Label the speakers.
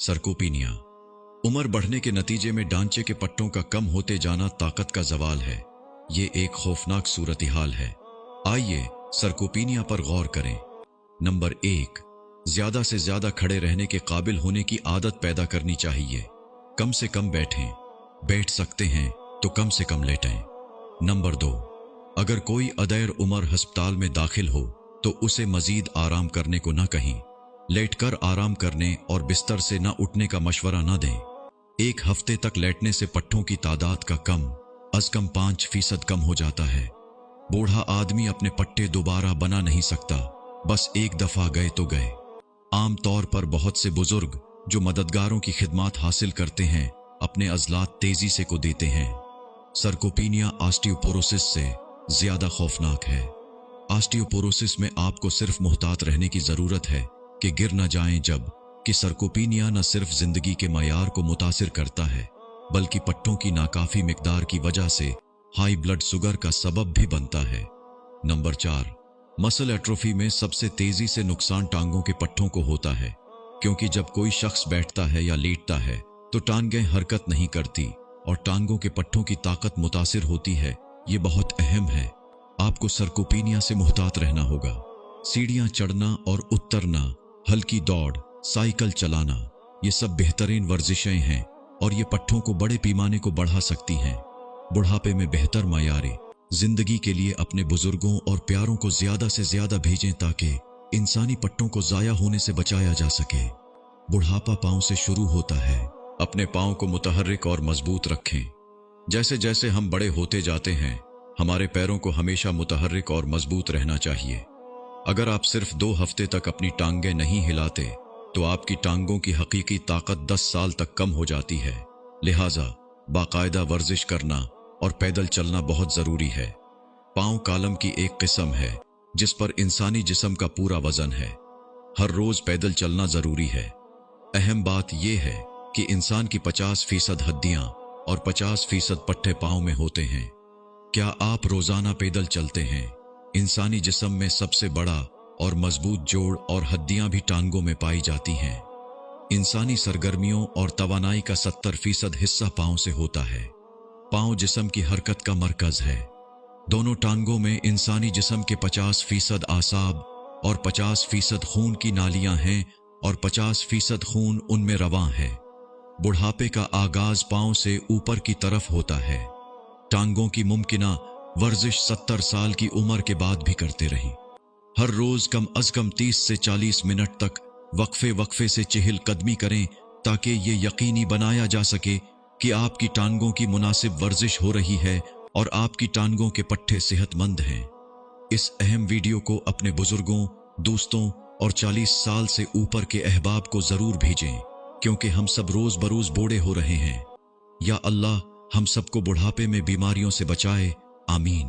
Speaker 1: सरकोपीनिया। उम्र बढ़ने के नतीजे में ढांचे के पट्टों का कम होते जाना ताकत का जवाल है। ये एक खौफनाक सूरत-ए-हाल है। आइए सरकोपीनिया पर गौर करें। नंबर 1, ज्यादा से ज्यादा खड़े रहने के काबिल होने की आदत पैदा करनी चाहिए। कम से कम बैठें, बैठ सकते हैं तो कम से कम लेटें। नंबर 2, अगर कोई अदैर उम्र अस्पताल में दाखिल हो तो उसे मजीद आराम करने को न कहें। लेटकर आराम करने और बिस्तर से न उठने का मशवरा न दें। 1 हफ्ते तक लेटने से पट्टों की तादाद का कम अज कम 5% कम हो जाता है। बूढ़ा आदमी अपने पट्टे दोबारा बना नहीं सकता, बस एक दफा गए तो गए। आम तौर पर बहुत से बुजुर्ग जो मददगारों की खिदमत हासिल करते हैं अपने अजलात तेजी से को देते हैं। सरकोपीनिया ऑस्टियोपोरोसिस से ज्यादा खौफनाक है। ऑस्टियोपोरोसिस में आपको सिर्फ मुहतात रहने की जरूरत है कि गिर न जाएं, जब कि सरकोपीनिया न सिर्फ जिंदगी के मयार को मुतासिर करता है बल्कि पट्टों की नाकाफी मिकदार की वजह से हाई ब्लड शुगर का सबब भी बनता है। नंबर 4, मसल एट्रोफी में सबसे तेजी से नुकसान टांगों के पट्टों को होता है, क्योंकि जब कोई शख्स बैठता है या लेटता है तो टांगें हरकत नहीं करती और टांगों के पट्टों की ताकत मुतासिर होती है। ये बहुत अहम है। आपको सरकोपीनिया से मुहतात रहना होगा। सीढ़ियां चढ़ना और उतरना, हल्की दौड़, साइकिल चलाना, ये सब बेहतरीन वर्जिशें हैं और ये पट्टों को बड़े पैमाने को बढ़ा सकती हैं। बुढ़ापे में बेहतर मयारी जिंदगी के लिए अपने बुजुर्गों और प्यारों को ज्यादा से ज्यादा भेजें ताकि इंसानी पट्टों को जाया होने से बचाया जा सके। बुढ़ापा पांव से शुरू होता है। अपने पांव को मुतहर्रिक और मजबूत रखें। जैसे जैसे हम बड़े होते जाते हैं हमारे पैरों को हमेशा मुतहर्रिक और मजबूत रहना चाहिए। अगर आप सिर्फ 2 हफ्ते तक अपनी टांगें नहीं हिलाते तो आपकी टांगों की हकीकी ताकत 10 साल तक कम हो जाती है। लिहाजा बाकायदा वर्जिश करना और पैदल चलना बहुत जरूरी है। पांव कालम की एक किस्म है जिस पर इंसानी जिस्म का पूरा वजन है। हर रोज पैदल चलना जरूरी है। अहम बात यह है कि इंसान की 50% हड्डियां और 50% पट्टे पांव में होते हैं। क्या आप रोजाना पैदल चलते हैं? इंसानी जिस्म में सबसे बड़ा और मजबूत जोड़ और हड्डियां भी टांगों में पाई जाती हैं। इंसानी सरगर्मियों और तवानाई का 70% हिस्सा पांव से होता है। पांव जिस्म की हरकत का मरकज है। दोनों टांगों में इंसानी जिस्म के 50% आसाब और 50% खून की नालियां हैं और 50% खून उनमें रवां है। बुढ़ापे का आगाज पांव से ऊपर की तरफ होता है। टांगों की मुमकिना वर्जिश 70 साल की उम्र के बाद भी करते रहें। हर रोज कम अज कम 30 से 40 मिनट तक वक्फे वक्फे से चहल कदमी करें ताकि ये यकीनी बनाया जा सके कि आपकी टांगों की मुनासिब वर्जिश हो रही है और आपकी टांगों के पट्टे सेहतमंद हैं। इस अहम वीडियो को अपने बुजुर्गों, दोस्तों और 40 साल से ऊपर के अहबाब को जरूर भेजें, क्योंकि हम सब रोज बरोज बूढ़े हो रहे हैं। या अल्लाह हम सबको बुढ़ापे में बीमारियों से बचाए। आमीन।